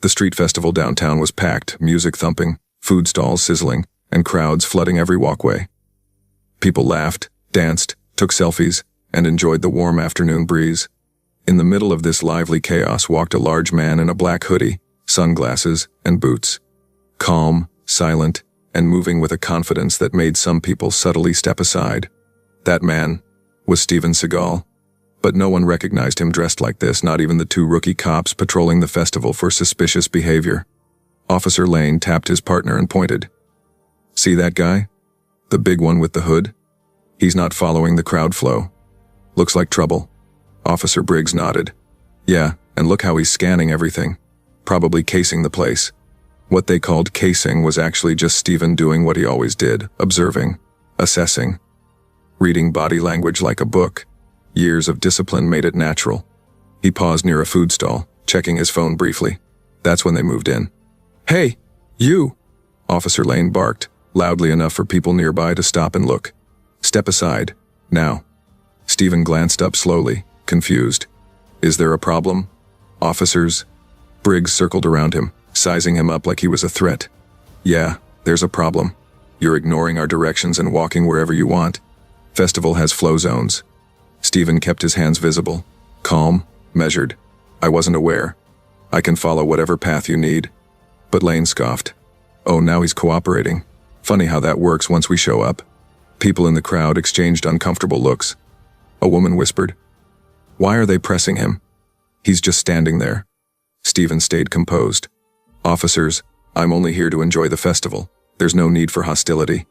The street festival downtown was packed, music thumping, food stalls sizzling, and crowds flooding every walkway. People laughed, danced, took selfies, and enjoyed the warm afternoon breeze. In the middle of this lively chaos walked a large man in a black hoodie, sunglasses, and boots. Calm, silent, and moving with a confidence that made some people subtly step aside. That man was Seagal. But no one recognized him dressed like this, not even the two rookie cops patrolling the festival for suspicious behavior. Officer Lane tapped his partner and pointed. "See that guy? The big one with the hood? He's not following the crowd flow. Looks like trouble." Officer Briggs nodded. "Yeah, and look how he's scanning everything. Probably casing the place." What they called casing was actually just Steven doing what he always did, observing, assessing, reading body language like a book. Years of discipline made it natural. He paused near a food stall, checking his phone briefly. That's when they moved in. "Hey, you!" Officer Lane barked, loudly enough for people nearby to stop and look. "Step aside, now." Steven glanced up slowly, confused. "Is there a problem, officers?" Briggs circled around him, sizing him up like he was a threat. "Yeah, there's a problem. You're ignoring our directions and walking wherever you want. Festival has flow zones." Steven kept his hands visible, calm, measured. "I wasn't aware. I can follow whatever path you need." But Lane scoffed. "Oh, now he's cooperating. Funny how that works once we show up." People in the crowd exchanged uncomfortable looks. A woman whispered, "Why are they pressing him? He's just standing there." Steven stayed composed. "Officers, I'm only here to enjoy the festival. There's no need for hostility."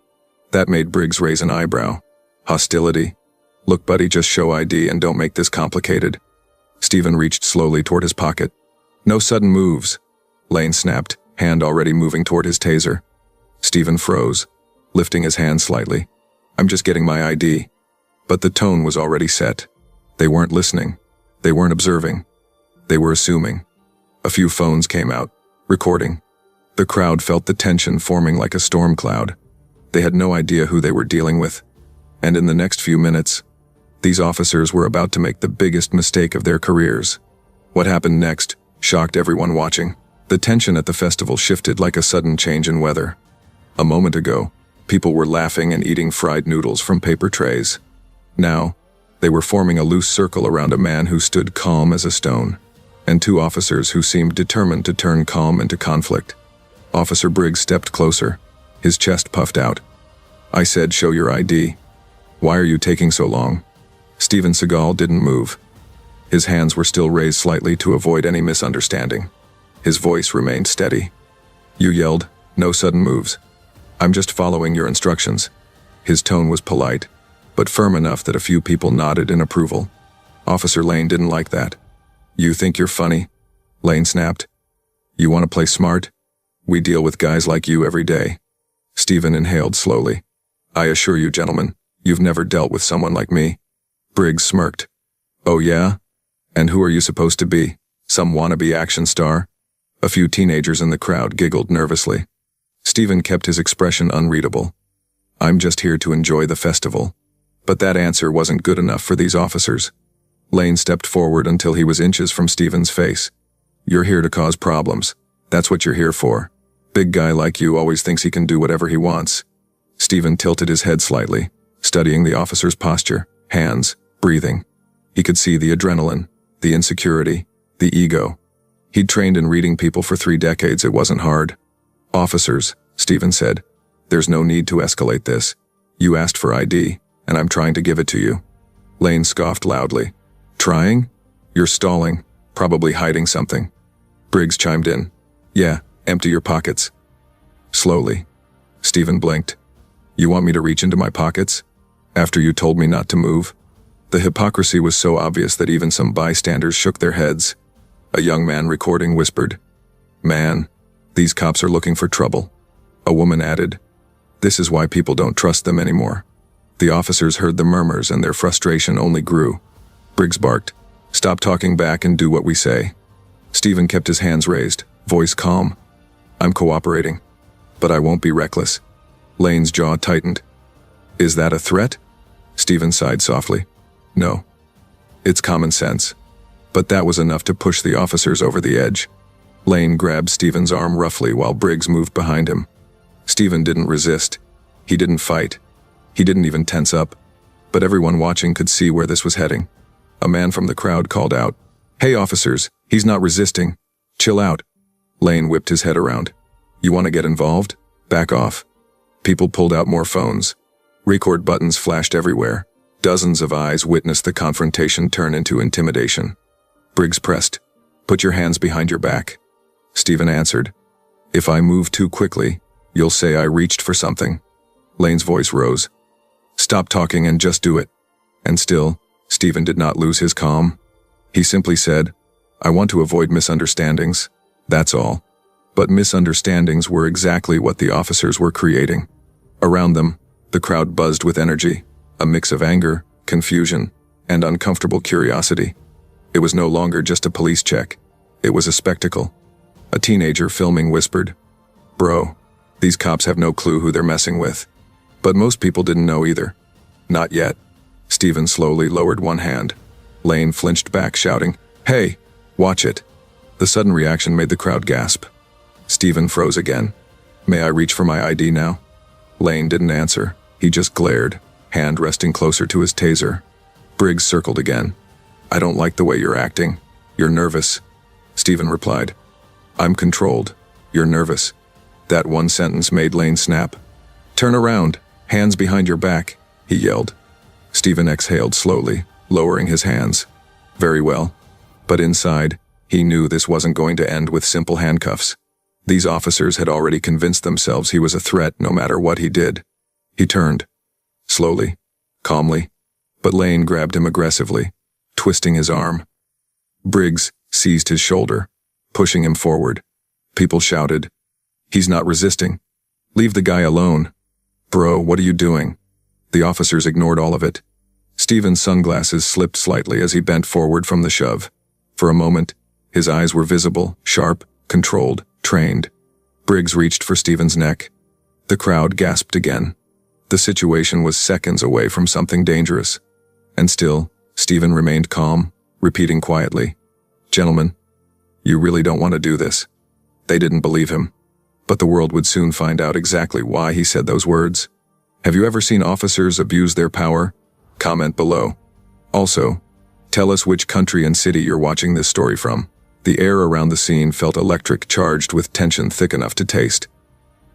That made Briggs raise an eyebrow. "Hostility? Look, buddy, just show ID and don't make this complicated." Steven reached slowly toward his pocket. "No sudden moves," Lane snapped, hand already moving toward his taser. Steven froze, lifting his hand slightly. "I'm just getting my ID." But the tone was already set. They weren't listening. They weren't observing. They were assuming. A few phones came out, recording. The crowd felt the tension forming like a storm cloud. They had no idea who they were dealing with. And in the next few minutes, these officers were about to make the biggest mistake of their careers. What happened next shocked everyone watching. The tension at the festival shifted like a sudden change in weather. A moment ago, people were laughing and eating fried noodles from paper trays. Now, they were forming a loose circle around a man who stood calm as a stone, and two officers who seemed determined to turn calm into conflict. Officer Briggs stepped closer, his chest puffed out. "I said show your ID. Why are you taking so long?" Seagal didn't move. His hands were still raised slightly to avoid any misunderstanding. His voice remained steady. "You yelled, 'No sudden moves.' I'm just following your instructions." His tone was polite, but firm enough that a few people nodded in approval. Officer Lane didn't like that. "You think you're funny?" Lane snapped. "You want to play smart? We deal with guys like you every day." Steven inhaled slowly. "I assure you, gentlemen, you've never dealt with someone like me." Briggs smirked. "Oh yeah? And who are you supposed to be? Some wannabe action star?" A few teenagers in the crowd giggled nervously. Steven kept his expression unreadable. "I'm just here to enjoy the festival." But that answer wasn't good enough for these officers. Lane stepped forward until he was inches from Steven's face. "You're here to cause problems. That's what you're here for. Big guy like you always thinks he can do whatever he wants." Steven tilted his head slightly, studying the officer's posture, hands, breathing. He could see the adrenaline, the insecurity, the ego. He'd trained in reading people for 3 decades. It wasn't hard. "Officers," Steven said, "there's no need to escalate this. You asked for ID, and I'm trying to give it to you." Lane scoffed loudly. "Trying? You're stalling, probably hiding something." Briggs chimed in. "Yeah, empty your pockets." Slowly, Steven blinked. "You want me to reach into my pockets? After you told me not to move?" The hypocrisy was so obvious that even some bystanders shook their heads. A young man recording whispered, "Man, these cops are looking for trouble." A woman added, "This is why people don't trust them anymore." The officers heard the murmurs and their frustration only grew. Briggs barked, "Stop talking back and do what we say." Steven kept his hands raised, voice calm. "I'm cooperating, but I won't be reckless." Lane's jaw tightened. "Is that a threat?" Steven sighed softly. "No. It's common sense." But that was enough to push the officers over the edge. Lane grabbed Stephen's arm roughly while Briggs moved behind him. Stephen didn't resist. He didn't fight. He didn't even tense up. But everyone watching could see where this was heading. A man from the crowd called out, "Hey officers, he's not resisting. Chill out." Lane whipped his head around. "You want to get involved? Back off." People pulled out more phones. Record buttons flashed everywhere. Dozens of eyes witnessed the confrontation turn into intimidation. Briggs pressed, "Put your hands behind your back." Stephen answered, "If I move too quickly, you'll say I reached for something." Lane's voice rose. "Stop talking and just do it." And still, Stephen did not lose his calm. He simply said, "I want to avoid misunderstandings. That's all." But misunderstandings were exactly what the officers were creating. Around them, the crowd buzzed with energy, a mix of anger, confusion, and uncomfortable curiosity. It was no longer just a police check. It was a spectacle. A teenager filming whispered, "Bro, these cops have no clue who they're messing with." But most people didn't know either. Not yet. Stephen slowly lowered one hand. Lane flinched back, shouting, "Hey, watch it." The sudden reaction made the crowd gasp. Stephen froze again. "May I reach for my ID now?" Lane didn't answer. He just glared, hand resting closer to his taser. Briggs circled again. "I don't like the way you're acting. You're nervous." Stephen replied, "I'm controlled. You're nervous." That one sentence made Lane snap. "Turn around, hands behind your back," he yelled. Stephen exhaled slowly, lowering his hands. Very well. But inside, he knew this wasn't going to end with simple handcuffs. These officers had already convinced themselves he was a threat no matter what he did. He turned. Slowly, calmly, but Lane grabbed him aggressively, twisting his arm. Briggs seized his shoulder, pushing him forward. People shouted, "He's not resisting. Leave the guy alone." "Bro, what are you doing?" The officers ignored all of it. Stephen's sunglasses slipped slightly as he bent forward from the shove. For a moment, his eyes were visible, sharp, controlled, trained. Briggs reached for Stephen's neck. The crowd gasped again. The situation was seconds away from something dangerous. And still, Stephen remained calm, repeating quietly, "Gentlemen, you really don't want to do this." They didn't believe him. But the world would soon find out exactly why he said those words. Have you ever seen officers abuse their power? Comment below. Also, tell us which country and city you're watching this story from. The air around the scene felt electric, charged with tension thick enough to taste.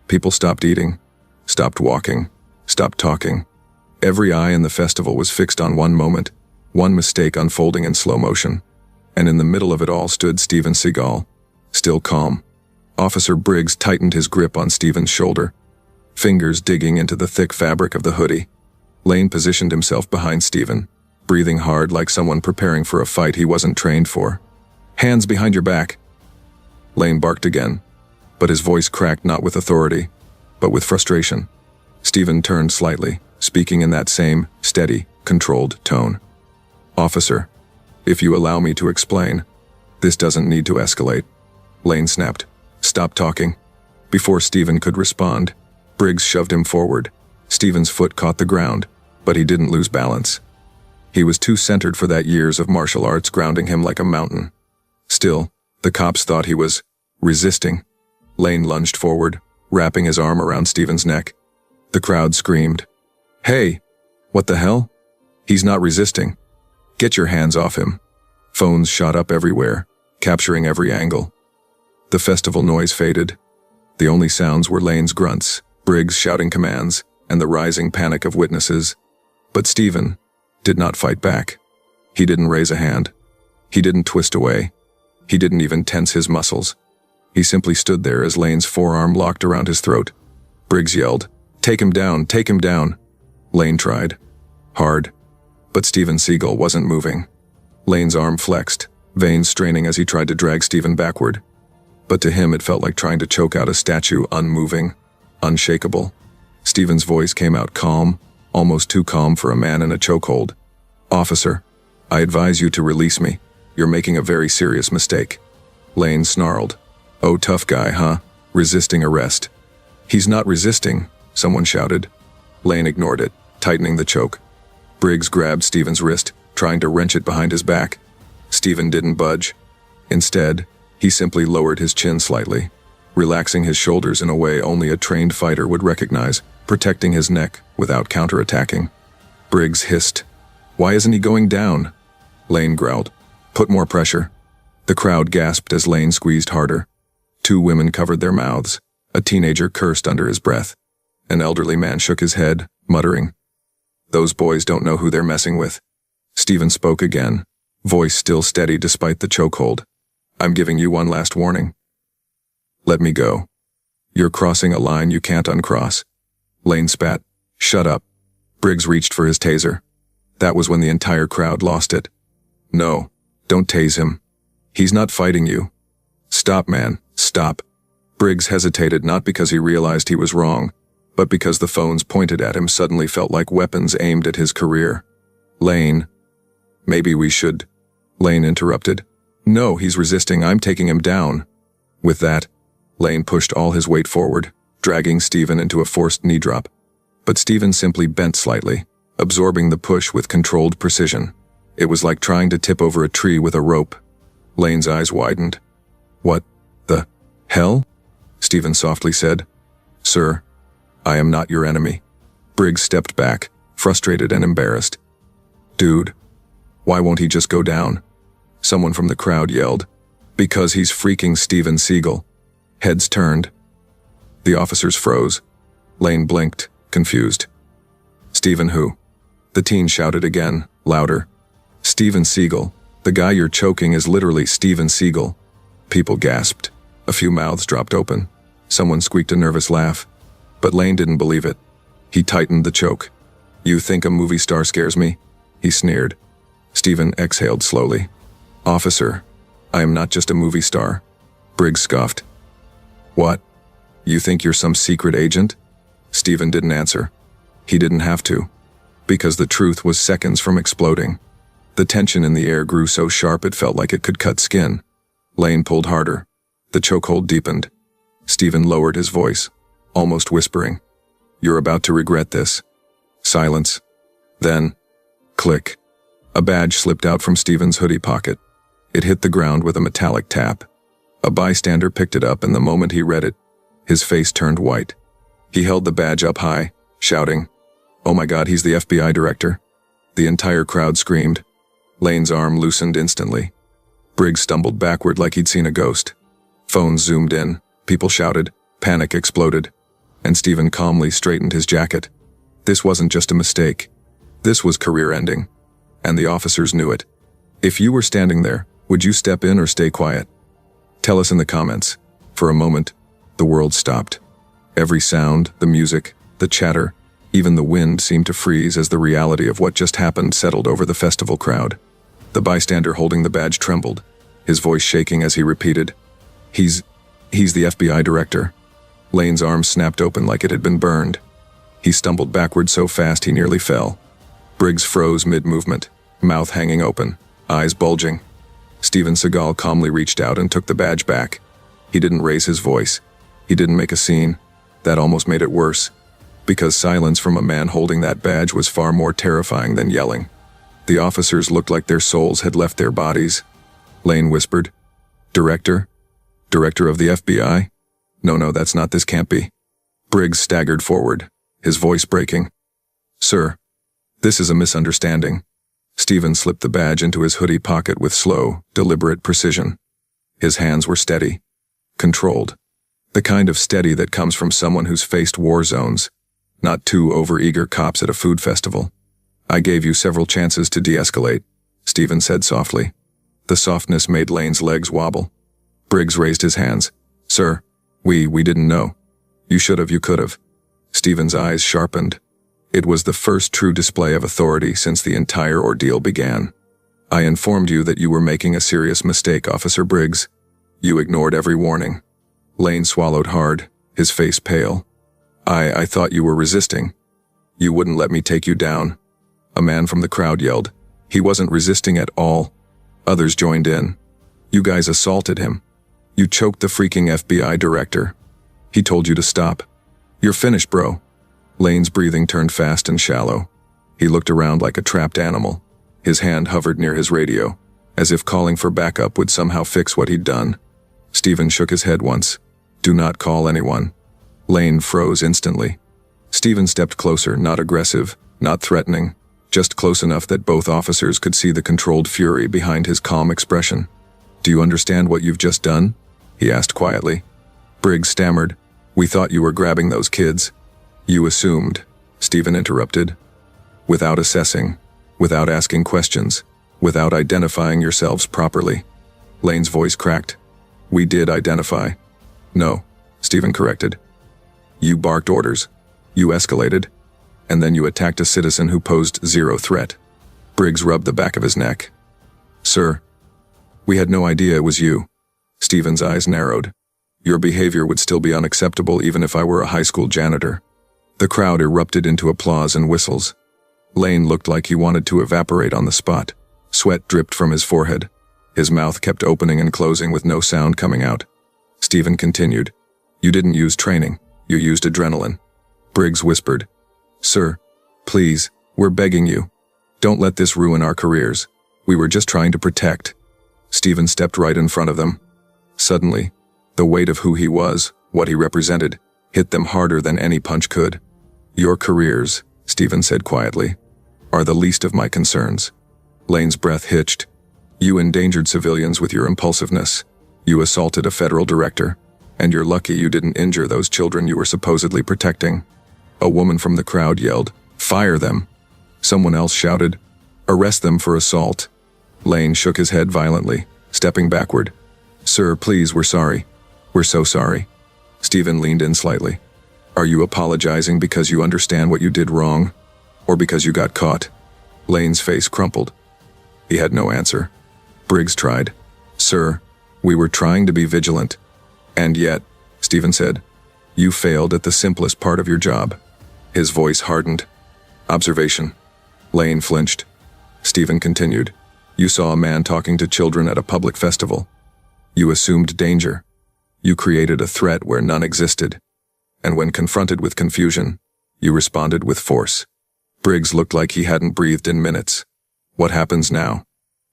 People stopped eating, stopped walking, stopped talking. Every eye in the festival was fixed on one moment, one mistake unfolding in slow motion. And in the middle of it all stood Steven Seagal, still calm. Officer Briggs tightened his grip on Stephen's shoulder, fingers digging into the thick fabric of the hoodie. Lane positioned himself behind Stephen, breathing hard like someone preparing for a fight he wasn't trained for. "Hands behind your back." Lane barked again, but his voice cracked not with authority, but with frustration. Stephen turned slightly, speaking in that same, steady, controlled tone. "Officer, if you allow me to explain, this doesn't need to escalate." Lane snapped, "Stop talking." Before Stephen could respond, Briggs shoved him forward. Stephen's foot caught the ground, but he didn't lose balance. He was too centered for that, years of martial arts grounding him like a mountain. Still, the cops thought he was resisting. Lane lunged forward, wrapping his arm around Stephen's neck. The crowd screamed, "Hey, what the hell? He's not resisting. Get your hands off him." Phones shot up everywhere, capturing every angle. The festival noise faded. The only sounds were Lane's grunts, Briggs shouting commands, and the rising panic of witnesses. But Stephen did not fight back. He didn't raise a hand. He didn't twist away. He didn't even tense his muscles. He simply stood there as Lane's forearm locked around his throat. Briggs yelled, "Take him down, take him down." Lane tried. Hard. But Steven Seagal wasn't moving. Lane's arm flexed, veins straining as he tried to drag Stephen backward. But to him it felt like trying to choke out a statue, unmoving, unshakable. Stephen's voice came out calm, almost too calm for a man in a chokehold. "Officer, I advise you to release me. You're making a very serious mistake." Lane snarled. "Oh, tough guy, huh? Resisting arrest." "He's not resisting," someone shouted. Lane ignored it, tightening the choke. Briggs grabbed Stephen's wrist, trying to wrench it behind his back. Stephen didn't budge. Instead, He simply lowered his chin slightly, relaxing his shoulders in a way only a trained fighter would recognize, protecting his neck without counterattacking. Briggs hissed. "Why isn't he going down?" Lane growled. "Put more pressure." The crowd gasped as Lane squeezed harder. 2 women covered their mouths. A teenager cursed under his breath. An elderly man shook his head, muttering, "Those boys don't know who they're messing with." Stephen spoke again, voice still steady despite the chokehold. "I'm giving you one last warning. Let me go. You're crossing a line you can't uncross." Lane spat. "Shut up." Briggs reached for his taser. That was when the entire crowd lost it. "No, don't tase him. He's not fighting you." "Stop, man, stop." Briggs hesitated not because he realized he was wrong, but because the phones pointed at him suddenly felt like weapons aimed at his career. "Lane, maybe we should—" Lane interrupted. "No, he's resisting. I'm taking him down." With that, Lane pushed all his weight forward, dragging Stephen into a forced knee drop. But Stephen simply bent slightly, absorbing the push with controlled precision. It was like trying to tip over a tree with a rope. Lane's eyes widened. "What the hell?" Stephen softly said. "Sir, I am not your enemy." Briggs stepped back, frustrated and embarrassed. "Dude, why won't he just go down?" Someone from the crowd yelled. "Because he's freaking Steven Seagal." Heads turned. The officers froze. Lane blinked, confused. "Steven who?" The teen shouted again, louder. "Steven Seagal. The guy you're choking is literally Steven Seagal." People gasped. A few mouths dropped open. Someone squeaked a nervous laugh. But Lane didn't believe it. He tightened the choke. "You think a movie star scares me?" he sneered. Stephen exhaled slowly. "Officer, I am not just a movie star." Briggs scoffed. "What? You think you're some secret agent?" Stephen didn't answer. He didn't have to, because the truth was seconds from exploding. The tension in the air grew so sharp it felt like it could cut skin. Lane pulled harder. The chokehold deepened. Stephen lowered his voice, almost whispering, "You're about to regret this." Silence. Then, click. A badge slipped out from Stephen's hoodie pocket. It hit the ground with a metallic tap. A bystander picked it up, and the moment he read it, his face turned white. He held the badge up high, shouting, "Oh my God, he's the FBI director." The entire crowd screamed. Lane's arm loosened instantly. Briggs stumbled backward like he'd seen a ghost. Phones zoomed in, people shouted, panic exploded, and Stephen calmly straightened his jacket. This wasn't just a mistake. This was career-ending. And the officers knew it. If you were standing there, would you step in or stay quiet? Tell us in the comments. For a moment, the world stopped. Every sound, the music, the chatter, even the wind seemed to freeze as the reality of what just happened settled over the festival crowd. The bystander holding the badge trembled, his voice shaking as he repeated, He's the FBI director." Lane's arm snapped open like it had been burned. He stumbled backward so fast he nearly fell. Briggs froze mid-movement, mouth hanging open, eyes bulging. Steven Seagal calmly reached out and took the badge back. He didn't raise his voice. He didn't make a scene. That almost made it worse, because silence from a man holding that badge was far more terrifying than yelling. The officers looked like their souls had left their bodies. Lane whispered, "Director? Director of the FBI? No, that's not. This can't be." Briggs staggered forward, his voice breaking. "Sir, this is a misunderstanding." Stephen slipped the badge into his hoodie pocket with slow, deliberate precision. His hands were steady, controlled. The kind of steady that comes from someone who's faced war zones, not 2 overeager cops at a food festival. "I gave you several chances to de-escalate," Stephen said softly. The softness made Lane's legs wobble. Briggs raised his hands. "Sir, we didn't know. You should have, you could have." Stephen's eyes sharpened. It was the first true display of authority since the entire ordeal began. "I informed you that you were making a serious mistake, Officer Briggs. You ignored every warning." Lane swallowed hard, his face pale. I thought you were resisting. You wouldn't let me take you down." A man from the crowd yelled. He wasn't resisting at all. Others joined in. "You guys assaulted him. You choked the freaking FBI director. He told you to stop. You're finished, bro." Lane's breathing turned fast and shallow. He looked around like a trapped animal. His hand hovered near his radio, as if calling for backup would somehow fix what he'd done. Stephen shook his head once. Do not call anyone. Lane froze instantly. Stephen stepped closer, not aggressive, not threatening, just close enough that both officers could see the controlled fury behind his calm expression. Do you understand what you've just done? He asked quietly. Briggs stammered. We thought you were grabbing those kids. You assumed, Stephen interrupted. Without assessing, without asking questions, without identifying yourselves properly. Lane's voice cracked. We did identify. No, Stephen corrected. You barked orders. You escalated. And then you attacked a citizen who posed zero threat. Briggs rubbed the back of his neck. Sir, we had no idea it was you. Stephen's eyes narrowed. Your behavior would still be unacceptable even if I were a high school janitor. The crowd erupted into applause and whistles. Lane looked like he wanted to evaporate on the spot. Sweat dripped from his forehead. His mouth kept opening and closing with no sound coming out. Stephen continued. You didn't use training. You used adrenaline. Briggs whispered. Sir, please, we're begging you. Don't let this ruin our careers. We were just trying to protect. Stephen stepped right in front of them. Suddenly, the weight of who he was, what he represented, hit them harder than any punch could. Your careers, Stephen said quietly, are the least of my concerns. Lane's breath hitched. You endangered civilians with your impulsiveness. You assaulted a federal director, and you're lucky you didn't injure those children you were supposedly protecting. A woman from the crowd yelled, Fire them! Someone else shouted, Arrest them for assault. Lane shook his head violently, stepping backward. Sir, please, we're sorry. We're so sorry. Stephen leaned in slightly. Are you apologizing because you understand what you did wrong? Or because you got caught? Lane's face crumpled. He had no answer. Briggs tried. Sir, we were trying to be vigilant. And yet, Stephen said, you failed at the simplest part of your job. His voice hardened. Observation. Lane flinched. Stephen continued. You saw a man talking to children at a public festival. You assumed danger. You created a threat where none existed. And when confronted with confusion, you responded with force. Briggs looked like he hadn't breathed in minutes. What happens now?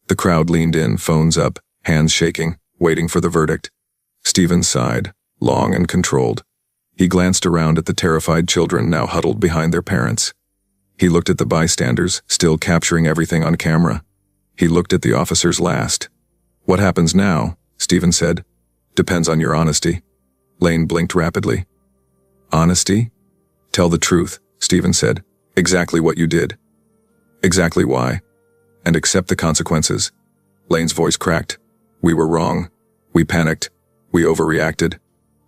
The crowd leaned in, phones up, hands shaking, waiting for the verdict. Stephen sighed, long and controlled. He glanced around at the terrified children now huddled behind their parents. He looked at the bystanders, still capturing everything on camera. He looked at the officers last. What happens now? Stephen said. Depends on your honesty. Lane blinked rapidly. Honesty? Tell the truth, Stephen said. Exactly what you did. Exactly why. And accept the consequences. Lane's voice cracked. We were wrong. We panicked. We overreacted.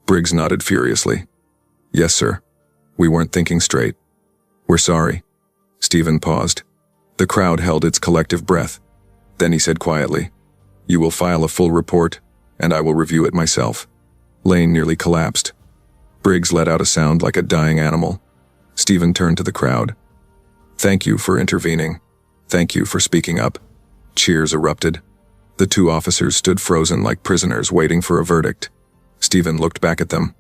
Briggs nodded furiously. Yes, sir. We weren't thinking straight. We're sorry. Stephen paused. The crowd held its collective breath. Then he said quietly, You will file a full report, and I will review it myself. Lane nearly collapsed. Briggs let out a sound like a dying animal. Stephen turned to the crowd. Thank you for intervening. Thank you for speaking up. Cheers erupted. The two officers stood frozen like prisoners waiting for a verdict. Stephen looked back at them.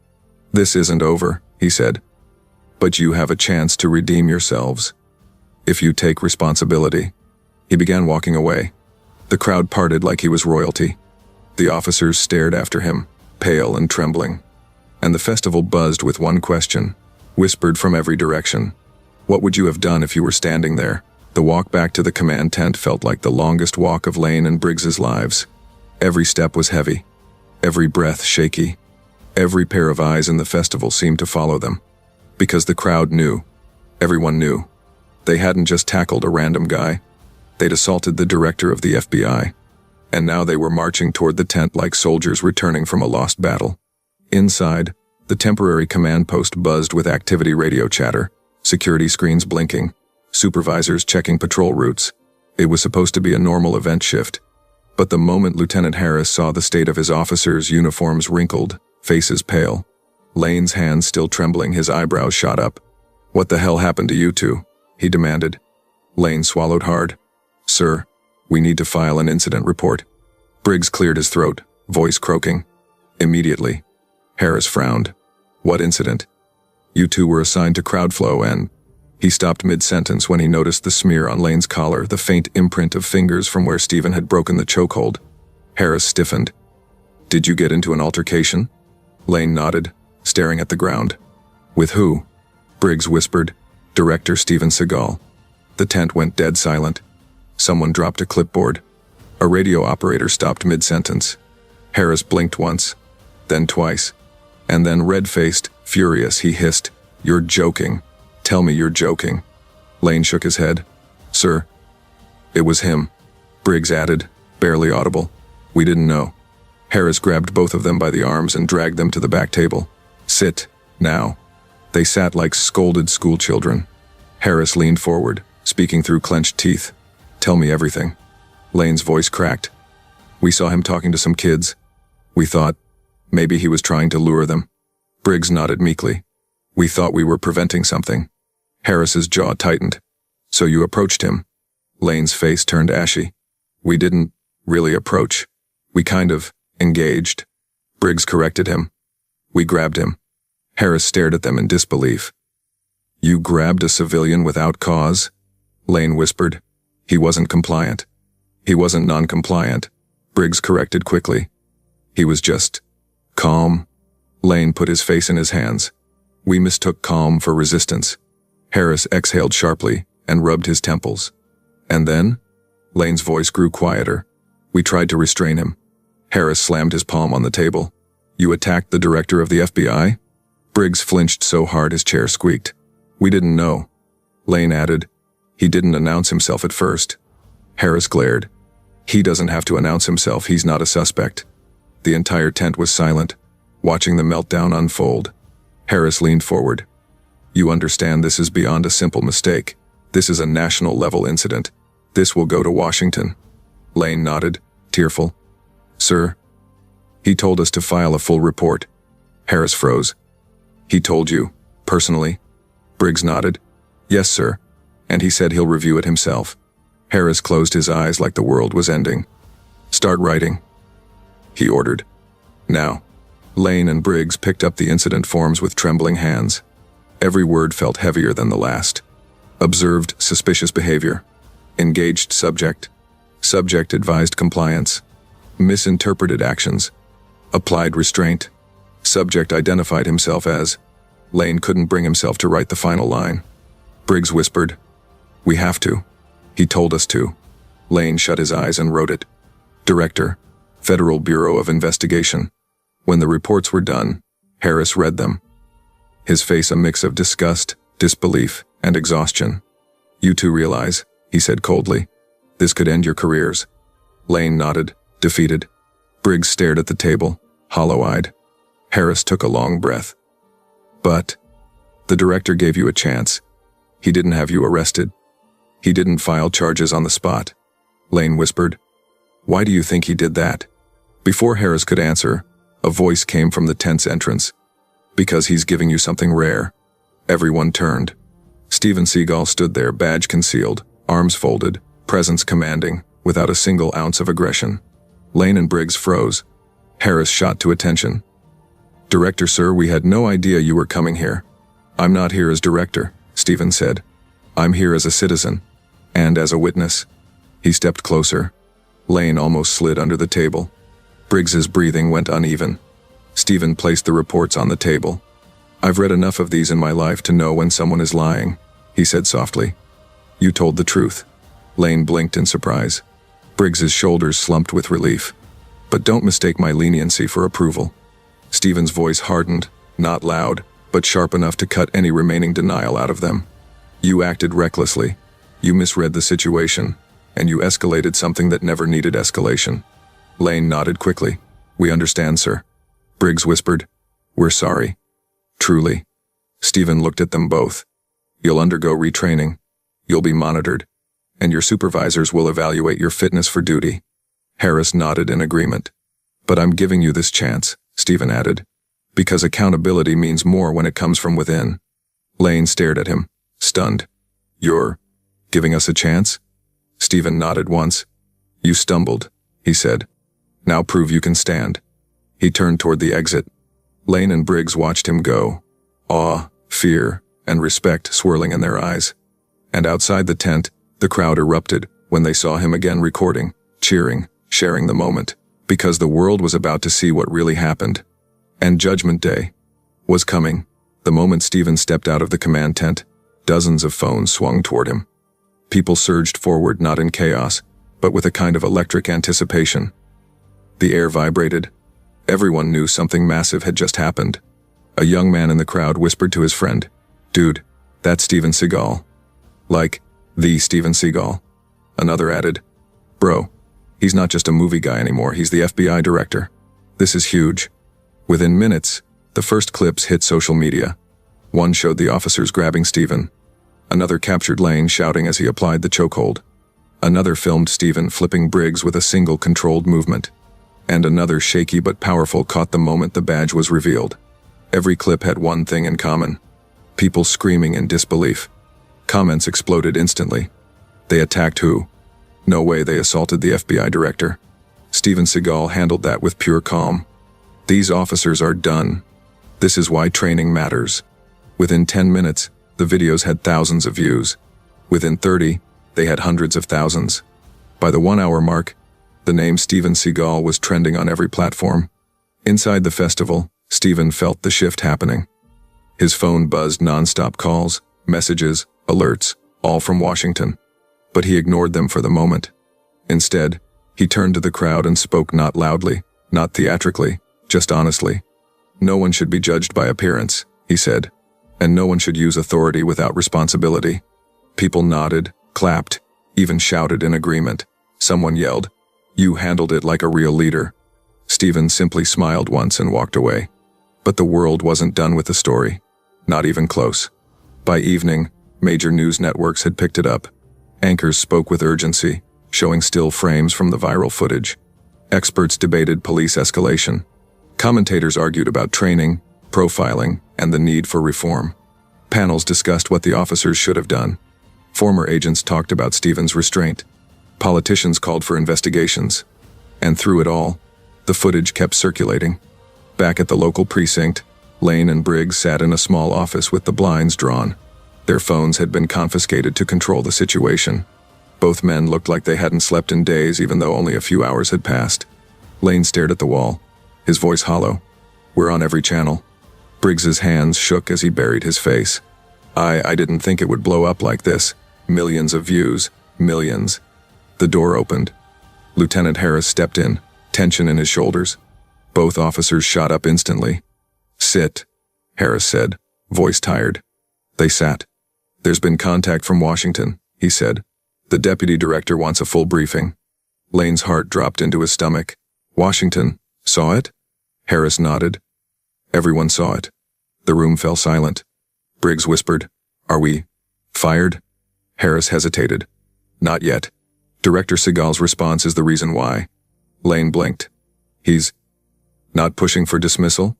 This isn't over, he said. But you have a chance to redeem yourselves. If you take responsibility. He began walking away. The crowd parted like he was royalty. The officers stared after him, pale and trembling. And the festival buzzed with one question, whispered from every direction. What would you have done if you were standing there? The walk back to the command tent felt like the longest walk of Lane and Briggs's lives. Every step was heavy, every breath shaky. Every pair of eyes in the festival seemed to follow them. Because the crowd knew. Everyone knew. They hadn't just tackled a random guy. They'd assaulted the director of the FBI. And now they were marching toward the tent like soldiers returning from a lost battle. Inside, the temporary command post buzzed with activity radio chatter, security screens blinking, supervisors checking patrol routes. It was supposed to be a normal event shift. But the moment Lieutenant Harris saw the state of his officers' uniforms wrinkled, faces pale, Lane's hands still trembling, his eyebrows shot up. What the hell happened to you two? He demanded. Lane swallowed hard. Sir, we need to file an incident report. Briggs cleared his throat, voice croaking. Immediately. Harris frowned. What incident? You two were assigned to crowd flow and... He stopped mid-sentence when he noticed the smear on Lane's collar, the faint imprint of fingers from where Stephen had broken the chokehold. Harris stiffened. Did you get into an altercation? Lane nodded, staring at the ground. With who? Briggs whispered. Director Steven Seagal. The tent went dead silent. Someone dropped a clipboard. A radio operator stopped mid-sentence. Harris blinked once, then twice. And then red-faced, furious, he hissed, "You're joking. Tell me you're joking." Lane shook his head. "Sir." "It was him," Briggs added, barely audible. "We didn't know." Harris grabbed both of them by the arms and dragged them to the back table. "Sit, now." They sat like scolded schoolchildren. Harris leaned forward, speaking through clenched teeth. "Tell me everything." Lane's voice cracked. "We saw him talking to some kids. We thought maybe he was trying to lure them." Briggs nodded meekly. "We thought we were preventing something." Harris's jaw tightened. "So you approached him?" Lane's face turned ashy. "We didn't really approach. We kind of engaged." Briggs corrected him. "We grabbed him." Harris stared at them in disbelief. "You grabbed a civilian without cause?" Lane whispered. "He wasn't compliant." "He wasn't non-compliant," Briggs corrected quickly. "He was just calm." Lane put his face in his hands. "We mistook calm for resistance." Harris exhaled sharply and rubbed his temples. "And then?" Lane's voice grew quieter. "We tried to restrain him." Harris slammed his palm on the table. "You attacked the director of the FBI?" Briggs flinched so hard his chair squeaked. "We didn't know." Lane added. "He didn't announce himself at first." Harris glared. "He doesn't have to announce himself, he's not a suspect." The entire tent was silent, watching the meltdown unfold. Harris leaned forward. "You understand this is beyond a simple mistake. This is a national-level incident. This will go to Washington." Lane nodded, tearful. "Sir?" "He told us to file a full report." Harris froze. "He told you, personally?" Briggs nodded. "Yes, sir. And he said he'll review it himself." Harris closed his eyes like the world was ending. "Start writing," he ordered. "Now." Lane and Briggs picked up the incident forms with trembling hands. Every word felt heavier than the last. Observed suspicious behavior. Engaged subject. Subject advised compliance. Misinterpreted actions. Applied restraint. Subject identified himself as. Lane couldn't bring himself to write the final line. Briggs whispered, "We have to. He told us to." Lane shut his eyes and wrote it. Director, Federal Bureau of Investigation. When the reports were done, Harris read them. His face a mix of disgust, disbelief, and exhaustion. "You two realize," he said coldly, "this could end your careers." Lane nodded, defeated. Briggs stared at the table, hollow-eyed. Harris took a long breath. "But the director gave you a chance. He didn't have you arrested. He didn't file charges on the spot." Lane whispered. "Why do you think he did that?" Before Harris could answer, a voice came from the tent's entrance. "Because he's giving you something rare." Everyone turned. Steven Seagal stood there, badge concealed, arms folded, presence commanding, without a single ounce of aggression. Lane and Briggs froze. Harris shot to attention. "Director, sir, we had no idea you were coming here." "I'm not here as director," Steven said. "I'm here as a citizen. And as a witness." He stepped closer. Lane almost slid under the table. Briggs's breathing went uneven. Steven placed the reports on the table. "I've read enough of these in my life to know when someone is lying," he said softly. "You told the truth." Lane blinked in surprise. Briggs's shoulders slumped with relief. "But don't mistake my leniency for approval." Steven's voice hardened, not loud, but sharp enough to cut any remaining denial out of them. "You acted recklessly. You misread the situation, and you escalated something that never needed escalation." Lane nodded quickly. "We understand, sir." Briggs whispered, "We're sorry." "Truly?" Steven looked at them both. "You'll undergo retraining. You'll be monitored. And your supervisors will evaluate your fitness for duty." Harris nodded in agreement. "But I'm giving you this chance," Steven added, "because accountability means more when it comes from within." Lane stared at him, stunned. "You're giving us a chance?" Steven nodded once. "You stumbled," he said. "Now prove you can stand." He turned toward the exit. Lane and Briggs watched him go, awe, fear, and respect swirling in their eyes. And outside the tent, the crowd erupted when they saw him again recording, cheering, sharing the moment. Because the world was about to see what really happened. And Judgment Day was coming. The moment Stephen stepped out of the command tent, dozens of phones swung toward him. People surged forward, not in chaos, but with a kind of electric anticipation. The air vibrated. Everyone knew something massive had just happened. A young man in the crowd whispered to his friend, "Dude, that's Steven Seagal." Like, the Steven Seagal. Another added, "Bro, he's not just a movie guy anymore, he's the FBI director. This is huge." Within minutes, the first clips hit social media. One showed the officers grabbing Steven. Another captured Lane shouting as he applied the chokehold. Another filmed Steven flipping Briggs with a single controlled movement. And another, shaky but powerful, caught the moment the badge was revealed. Every clip had one thing in common. People screaming in disbelief. Comments exploded instantly. They attacked who? No way, they assaulted the FBI director. Steven Seagal handled that with pure calm. These officers are done. This is why training matters. Within 10 minutes, the videos had thousands of views. Within 30, they had hundreds of thousands. By the 1-hour mark, the name Steven Seagal was trending on every platform. Inside the festival, Steven felt the shift happening. His phone buzzed non-stop calls, messages, alerts, all from Washington. But he ignored them for the moment. Instead, he turned to the crowd and spoke, not loudly, not theatrically, just honestly. "No one should be judged by appearance," he said. "And no one should use authority without responsibility." People nodded, clapped, even shouted in agreement. Someone yelled, "You handled it like a real leader." Steven simply smiled once and walked away. But the world wasn't done with the story. Not even close. By evening, major news networks had picked it up. Anchors spoke with urgency, showing still frames from the viral footage. Experts debated police escalation. Commentators argued about training, profiling, and the need for reform. Panels discussed what the officers should have done. Former agents talked about Steven's restraint. Politicians called for investigations. And through it all, the footage kept circulating. Back at the local precinct, Lane and Briggs sat in a small office with the blinds drawn. Their phones had been confiscated to control the situation. Both men looked like they hadn't slept in days, even though only a few hours had passed. Lane stared at the wall, his voice hollow. "We're on every channel." Briggs's hands shook as he buried his face. I didn't think it would blow up like this. Millions of views. Millions." The door opened. Lieutenant Harris stepped in, tension in his shoulders. Both officers shot up instantly. "Sit," Harris said, voice tired. They sat. "There's been contact from Washington," he said. "The deputy director wants a full briefing." Lane's heart dropped into his stomach. "Washington saw it?" Harris nodded. Everyone saw it. The room fell silent. Briggs whispered, "Are we fired?" Harris hesitated. "Not yet. Director Seagal's response is the reason why." Lane blinked. "He's not pushing for dismissal?"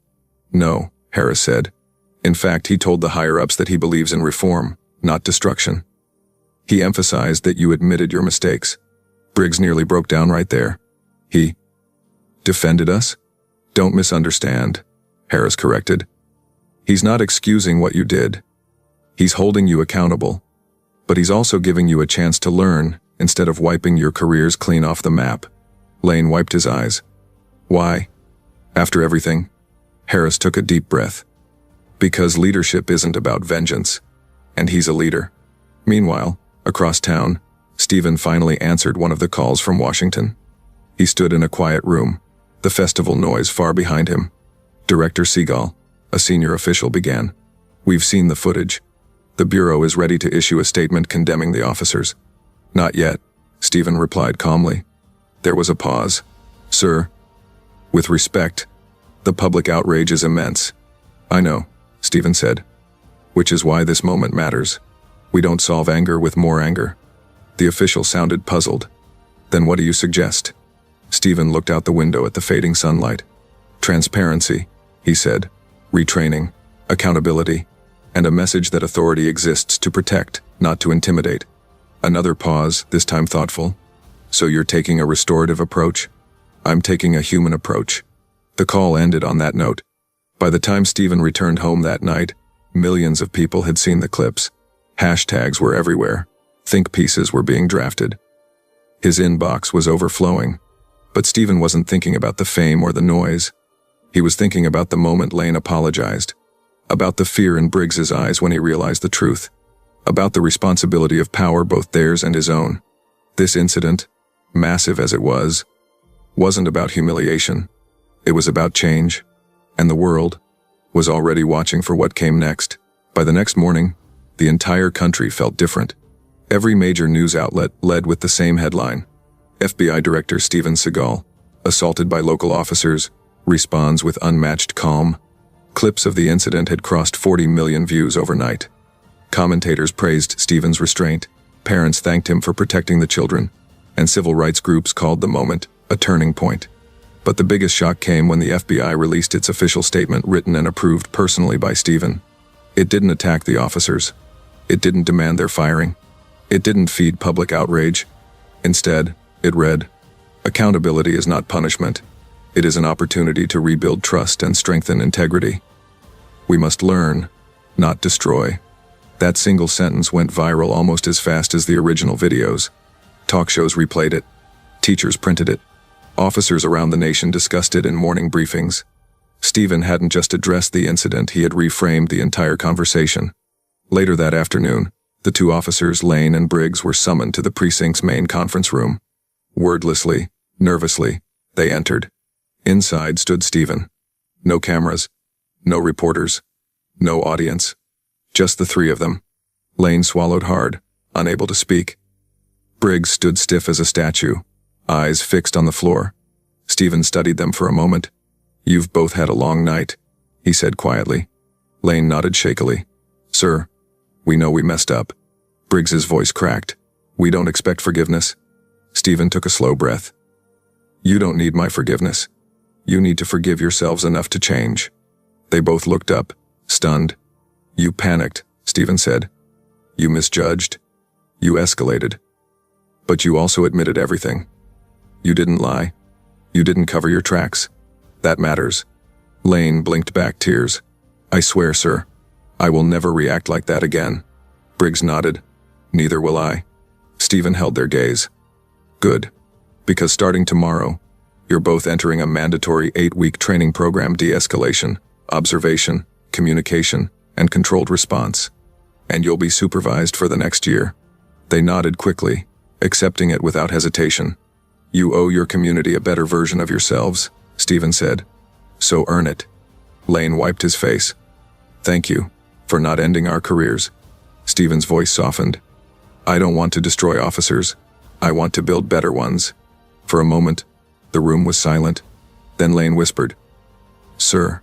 "No," Harris said. "In fact, he told the higher-ups that he believes in reform, not destruction. He emphasized that you admitted your mistakes." Briggs nearly broke down right there. "He defended us?" "Don't misunderstand," Harris corrected. "He's not excusing what you did. He's holding you accountable. But he's also giving you a chance to learn, instead of wiping your careers clean off the map." Lane wiped his eyes. "Why? After everything?" Harris took a deep breath. "Because leadership isn't about vengeance. And he's a leader." Meanwhile, across town, Steven finally answered one of the calls from Washington. He stood in a quiet room, the festival noise far behind him. Director Seagal, a senior official, began. "We've seen the footage. The Bureau is ready to issue a statement condemning the officers." "Not yet," Steven replied calmly. There was a pause. "Sir, with respect, the public outrage is immense." "I know," Steven said. "Which is why this moment matters. We don't solve anger with more anger." The official sounded puzzled. "Then what do you suggest?" Steven looked out the window at the fading sunlight. "Transparency," he said. "Retraining, accountability, and a message that authority exists to protect, not to intimidate." Another pause, this time thoughtful. "So you're taking a restorative approach?" "I'm taking a human approach." The call ended on that note. By the time Steven returned home that night, millions of people had seen the clips. Hashtags were everywhere. Think pieces were being drafted. His inbox was overflowing. But Stephen wasn't thinking about the fame or the noise. He was thinking about the moment Lane apologized, about the fear in Briggs's eyes when he realized the truth, about the responsibility of power, both theirs and his own. This incident, massive as it was, wasn't about humiliation. It was about change, and the world was already watching for what came next. By the next morning, the entire country felt different. Every major news outlet led with the same headline: FBI Director Steven Seagal, assaulted by local officers, responds with unmatched calm. Clips of the incident had crossed 40 million views overnight. Commentators praised Steven's restraint, parents thanked him for protecting the children, and civil rights groups called the moment a turning point. But the biggest shock came when the FBI released its official statement, written and approved personally by Steven. It didn't attack the officers. It didn't demand their firing. It didn't feed public outrage. Instead, it read, "Accountability is not punishment. It is an opportunity to rebuild trust and strengthen integrity. We must learn, not destroy." That single sentence went viral almost as fast as the original videos. Talk shows replayed it. Teachers printed it. Officers around the nation discussed it in morning briefings. Steven hadn't just addressed the incident, he had reframed the entire conversation. Later that afternoon, the two officers, Lane and Briggs, were summoned to the precinct's main conference room. Wordlessly, nervously, they entered. Inside stood Steven. No cameras, no reporters, no audience. Just the three of them. Lane swallowed hard, unable to speak. Briggs stood stiff as a statue, eyes fixed on the floor. Steven studied them for a moment. "You've both had a long night," he said quietly. Lane nodded shakily. "Sir, we know we messed up." Briggs's voice cracked. "We don't expect forgiveness." Steven took a slow breath. "You don't need my forgiveness. You need to forgive yourselves enough to change." They both looked up, stunned. "You panicked," Steven said. "You misjudged. You escalated. But you also admitted everything. You didn't lie. You didn't cover your tracks. That matters." Lane blinked back tears. "I swear, sir, I will never react like that again." Briggs nodded. "Neither will I." Steven held their gaze. "Good. Because starting tomorrow, you're both entering a mandatory 8-week training program: de-escalation, observation, communication, and controlled response. And you'll be supervised for the next year." They nodded quickly, accepting it without hesitation. "You owe your community a better version of yourselves," Steven said. "So earn it." Lane wiped his face. "Thank you for not ending our careers." Steven's voice softened. "I don't want to destroy officers. I want to build better ones." For a moment, the room was silent. Then Lane whispered, "Sir,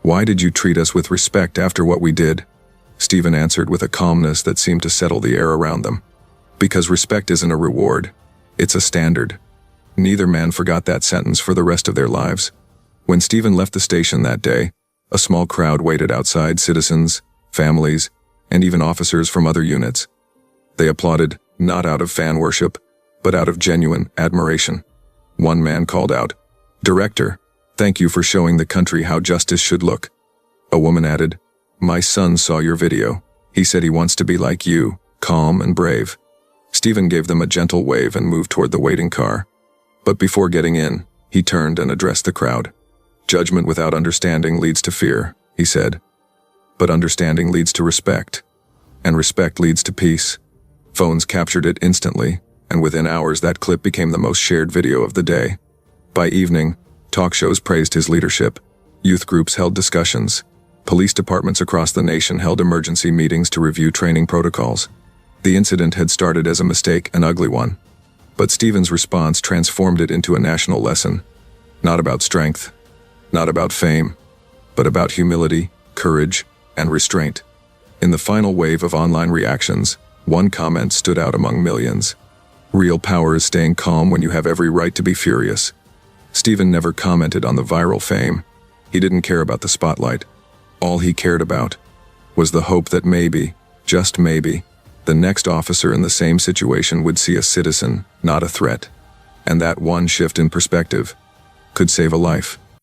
why did you treat us with respect after what we did?" Steven answered with a calmness that seemed to settle the air around them. "Because respect isn't a reward. It's a standard." Neither man forgot that sentence for the rest of their lives. When Steven left the station that day, a small crowd waited outside: citizens, families, and even officers from other units. They applauded, not out of fan worship, but out of genuine admiration. One man called out, "Director, thank you for showing the country how justice should look." A woman added, "My son saw your video. He said he wants to be like you, calm and brave." Steven gave them a gentle wave and moved toward the waiting car. But before getting in, he turned and addressed the crowd. "Judgment without understanding leads to fear," he said. "But understanding leads to respect. And respect leads to peace." Phones captured it instantly, and within hours that clip became the most shared video of the day. By evening, talk shows praised his leadership. Youth groups held discussions. Police departments across the nation held emergency meetings to review training protocols. The incident had started as a mistake, an ugly one. But Steven's response transformed it into a national lesson. Not about strength, not about fame, but about humility, courage, and restraint. In the final wave of online reactions, one comment stood out among millions. "Real power is staying calm when you have every right to be furious." Steven never commented on the viral fame. He didn't care about the spotlight. All he cared about was the hope that maybe, just maybe, the next officer in the same situation would see a citizen, not a threat. And that one shift in perspective could save a life.